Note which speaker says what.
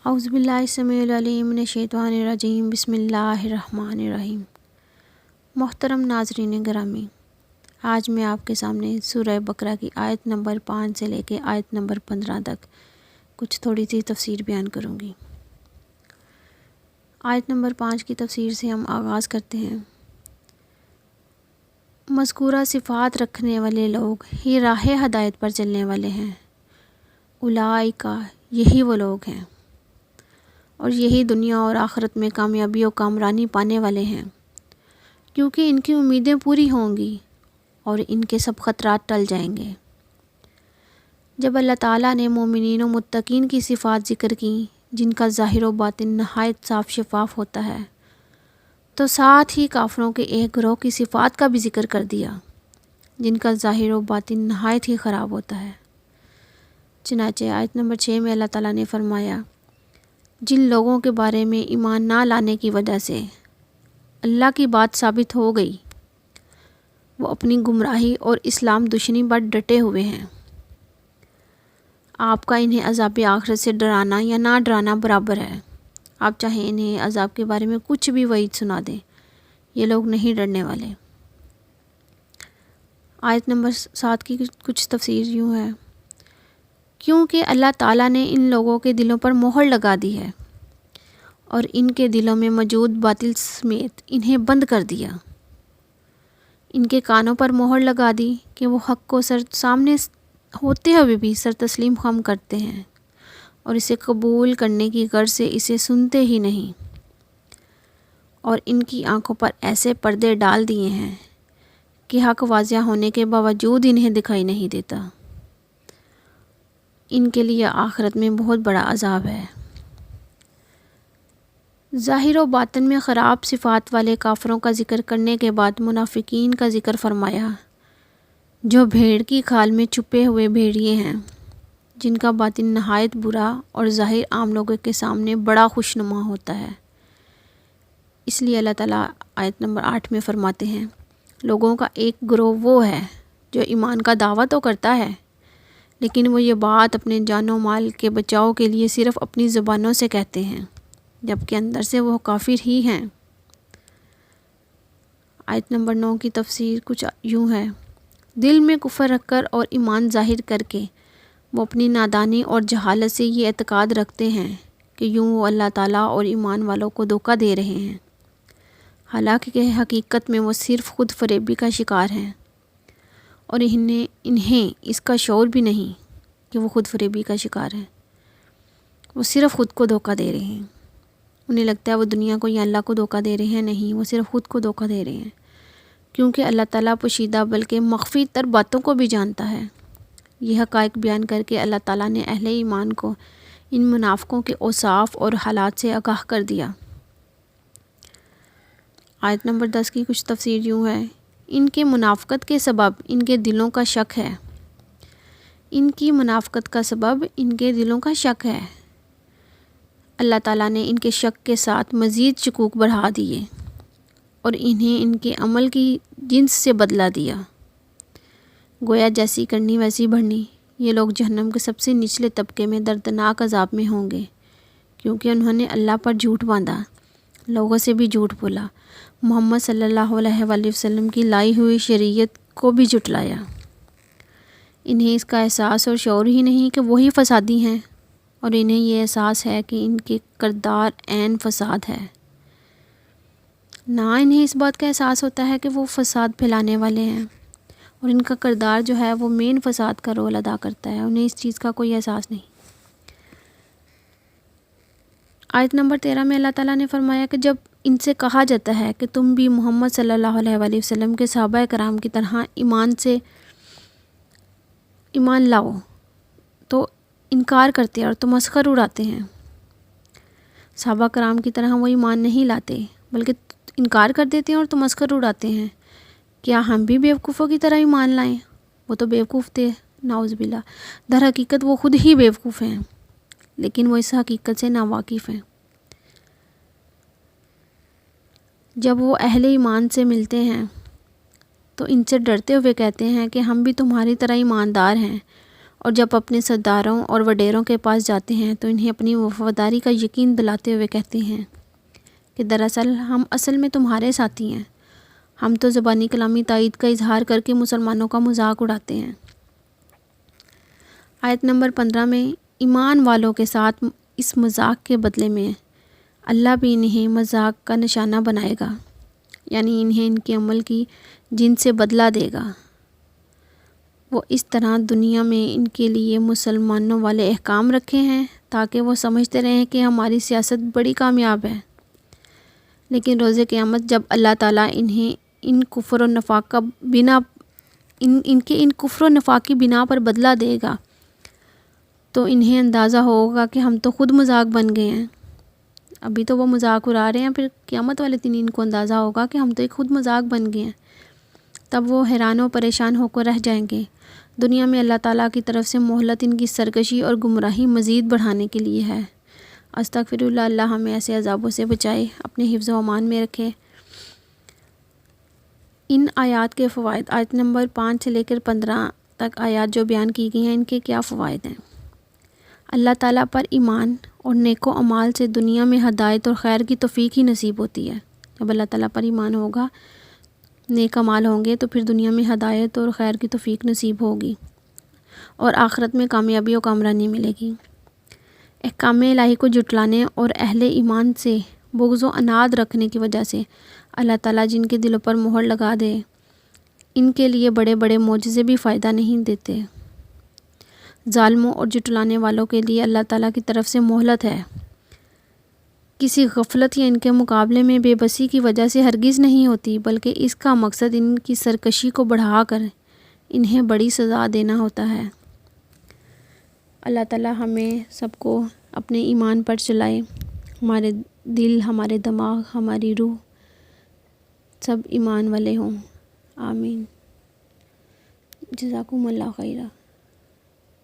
Speaker 1: اعوذ باللہ السمیع العلیم من الشیطان الرجیم، بسم اللہ الرحمن الرحیم۔ محترم ناظرین گرامی، آج میں آپ کے سامنے سورہ بقرہ کی آیت نمبر 5 سے لے کے آیت نمبر 15 تک کچھ تھوڑی سی تفسیر بیان کروں گی۔ آیت نمبر 5 کی تفسیر سے ہم آغاز کرتے ہیں۔ مذکورہ صفات رکھنے والے لوگ ہی راہ ہدایت پر چلنے والے ہیں۔ اولئک، یہی وہ لوگ ہیں، اور یہی دنیا اور آخرت میں کامیابی و کامرانی پانے والے ہیں، کیونکہ ان کی امیدیں پوری ہوں گی اور ان کے سب خطرات ٹل جائیں گے۔ جب اللہ تعالیٰ نے مومنین و متقین کی صفات ذکر کی جن کا ظاہر و باطن نہایت صاف شفاف ہوتا ہے، تو ساتھ ہی کافروں کے ایک گروہ کی صفات کا بھی ذکر کر دیا جن کا ظاہر و باطن نہایت ہی خراب ہوتا ہے۔ چنانچہ آیت نمبر 6 میں اللہ تعالیٰ نے فرمایا، جن لوگوں کے بارے میں ایمان نہ لانے کی وجہ سے اللہ کی بات ثابت ہو گئی، وہ اپنی گمراہی اور اسلام دشمنی پر ڈٹے ہوئے ہیں۔ آپ کا انہیں عذاب آخرت سے ڈرانا یا نہ ڈرانا برابر ہے۔ آپ چاہیں انہیں عذاب کے بارے میں کچھ بھی وعید سنا دیں، یہ لوگ نہیں ڈرنے والے۔ آیت نمبر 7 کی کچھ تفسیر یوں ہے، کیونکہ اللہ تعالیٰ نے ان لوگوں کے دلوں پر مہر لگا دی ہے اور ان کے دلوں میں موجود باطل سمیت انہیں بند کر دیا۔ ان کے کانوں پر مہر لگا دی کہ وہ حق کو سامنے ہوتے ہوئے بھی سر تسلیم خم کرتے ہیں اور اسے قبول کرنے کی غرض سے اسے سنتے ہی نہیں، اور ان کی آنکھوں پر ایسے پردے ڈال دیے ہیں کہ حق واضح ہونے کے باوجود انہیں دکھائی نہیں دیتا۔ ان کے لیے آخرت میں بہت بڑا عذاب ہے۔ ظاہر و باطن میں خراب صفات والے کافروں کا ذکر کرنے کے بعد منافقین کا ذکر فرمایا، جو بھیڑ کی کھال میں چھپے ہوئے بھیڑیے ہیں، جن کا باطن نہایت برا اور ظاہر عام لوگوں کے سامنے بڑا خوشنما ہوتا ہے۔ اس لیے اللہ تعالیٰ آیت نمبر 8 میں فرماتے ہیں، لوگوں کا ایک گروہ وہ ہے جو ایمان کا دعویٰ تو کرتا ہے، لیکن وہ یہ بات اپنے جان و مال کے بچاؤ کے لیے صرف اپنی زبانوں سے کہتے ہیں، جبکہ اندر سے وہ کافر ہی ہیں۔ آیت نمبر 9 کی تفسیر کچھ یوں ہے، دل میں کفر رکھ کر اور ایمان ظاہر کر کے وہ اپنی نادانی اور جہالت سے یہ اعتقاد رکھتے ہیں کہ یوں وہ اللہ تعالیٰ اور ایمان والوں کو دھوکہ دے رہے ہیں، حالانکہ حقیقت میں وہ صرف خود فریبی کا شکار ہیں، اور انہیں اس کا شعور بھی نہیں کہ وہ خود فریبی کا شکار ہیں۔ وہ صرف خود کو دھوکہ دے رہے ہیں۔ انہیں لگتا ہے وہ دنیا کو یا اللہ کو دھوکہ دے رہے ہیں، نہیں، وہ صرف خود کو دھوکہ دے رہے ہیں، کیونکہ اللہ تعالیٰ پوشیدہ بلکہ مخفی تر باتوں کو بھی جانتا ہے۔ یہ حقائق بیان کر کے اللہ تعالیٰ نے اہل ایمان کو ان منافقوں کے اوصاف اور حالات سے آگاہ کر دیا۔ آیت نمبر 10 کی کچھ تفسیر یوں ہے، ان کے منافقت کے سبب ان کے دلوں کا شک ہے۔ ان کی منافقت کا سبب ان کے دلوں کا شک ہے۔ اللہ تعالیٰ نے ان کے شک کے ساتھ مزید شکوک بڑھا دیے اور انہیں ان کے عمل کی جنس سے بدلہ دیا، گویا جیسی کرنی ویسی بھرنی۔ یہ لوگ جہنم کے سب سے نچلے طبقے میں دردناک عذاب میں ہوں گے، کیونکہ انہوں نے اللہ پر جھوٹ باندھا، لوگوں سے بھی جھوٹ بولا، محمد صلی اللہ علیہ وآلہ وسلم کی لائی ہوئی شریعت کو بھی جھٹلایا۔ انہیں اس کا احساس اور شعور ہی نہیں کہ وہی فسادی ہیں، اور انہیں یہ احساس ہے کہ ان کے کردار عین فساد ہے، نہ انہیں اس بات کا احساس ہوتا ہے کہ وہ فساد پھیلانے والے ہیں، اور ان کا کردار جو ہے وہ مین فساد کا رول ادا کرتا ہے، انہیں اس چیز کا کوئی احساس نہیں۔ آیت نمبر 13 میں اللہ تعالیٰ نے فرمایا کہ جب ان سے کہا جاتا ہے کہ تم بھی محمد صلی اللہ علیہ وآلہ وسلم کے صحابہ کرام کی طرح ایمان لاؤ، تو انکار کرتے اور تمسخر اڑاتے ہیں۔ صحابہ کرام کی طرح وہ ایمان نہیں لاتے بلکہ انکار کر دیتے ہیں اور تمسخر اڑاتے ہیں۔ کیا ہم بھی بیوقوفوں کی طرح ایمان لائیں؟ وہ تو بیوقوف تھے، نعوذ باللہ۔ در حقیقت وہ خود ہی بیوقوف ہیں، لیکن وہ اس حقیقت سے ناواقف ہیں۔ جب وہ اہل ایمان سے ملتے ہیں تو ان سے ڈرتے ہوئے کہتے ہیں کہ ہم بھی تمہاری طرح ایماندار ہیں اور جب اپنے سرداروں اور وڈیروں کے پاس جاتے ہیں تو انہیں اپنی وفاداری کا یقین دلاتے ہوئے کہتے ہیں کہ دراصل ہم اصل میں تمہارے ساتھی ہیں، ہم تو زبانی کلامی تائید کا اظہار کر کے مسلمانوں کا مذاق اڑاتے ہیں۔ آیت نمبر 15 میں ایمان والوں کے ساتھ اس مذاق کے بدلے میں اللہ بھی انہیں مذاق کا نشانہ بنائے گا، یعنی انہیں ان کے عمل کی جن سے بدلہ دے گا۔ وہ اس طرح دنیا میں ان کے لیے مسلمانوں والے احکام رکھے ہیں تاکہ وہ سمجھتے رہیں کہ ہماری سیاست بڑی کامیاب ہے، لیکن روز قیامت جب اللہ تعالیٰ انہیں ان کفر و نفاق کی بنا پر بدلہ دے گا تو انہیں اندازہ ہوگا کہ ہم تو خود مذاق بن گئے ہیں۔ ابھی تو وہ مذاق اڑا رہے ہیں، پھر قیامت والے دن ان کو اندازہ ہوگا کہ ہم تو ایک خود مذاق بن گئے ہیں۔ تب وہ حیران و پریشان ہو کر رہ جائیں گے۔ دنیا میں اللہ تعالیٰ کی طرف سے مہلت ان کی سرکشی اور گمراہی مزید بڑھانے کے لیے ہے۔ استغفر اللہ، اللہ ہمیں ایسے عذابوں سے بچائے، اپنے حفظ و امان میں رکھے۔ ان آیات کے فوائد، آیت نمبر 5 سے لے کر 15 تک آیات جو بیان کی گئی ہیں، ان کے کیا فوائد ہیں؟ اللہ تعالیٰ پر ایمان اور نیک و اعمال سے دنیا میں ہدایت اور خیر کی توفیق ہی نصیب ہوتی ہے۔ جب اللہ تعالیٰ پر ایمان ہوگا، نیک اعمال ہوں گے تو پھر دنیا میں ہدایت اور خیر کی توفیق نصیب ہوگی اور آخرت میں کامیابی و کامرانی ملے گی۔ احکام الہی کو جھٹلانے اور اہل ایمان سے بغض و عناد رکھنے کی وجہ سے اللہ تعالیٰ جن کے دلوں پر مہر لگا دے، ان کے لیے بڑے بڑے معجزے بھی فائدہ نہیں دیتے۔ ظالموں اور جھٹلانے والوں کے لیے اللہ تعالیٰ کی طرف سے مہلت ہے، کسی غفلت یا ان کے مقابلے میں بے بسی کی وجہ سے ہرگز نہیں ہوتی، بلکہ اس کا مقصد ان کی سرکشی کو بڑھا کر انہیں بڑی سزا دینا ہوتا ہے۔ اللہ تعالیٰ ہمیں سب کو اپنے ایمان پر چلائے، ہمارے دل، ہمارے دماغ، ہماری روح سب ایمان والے ہوں۔ آمین۔ جزاکم اللہ خیرہ۔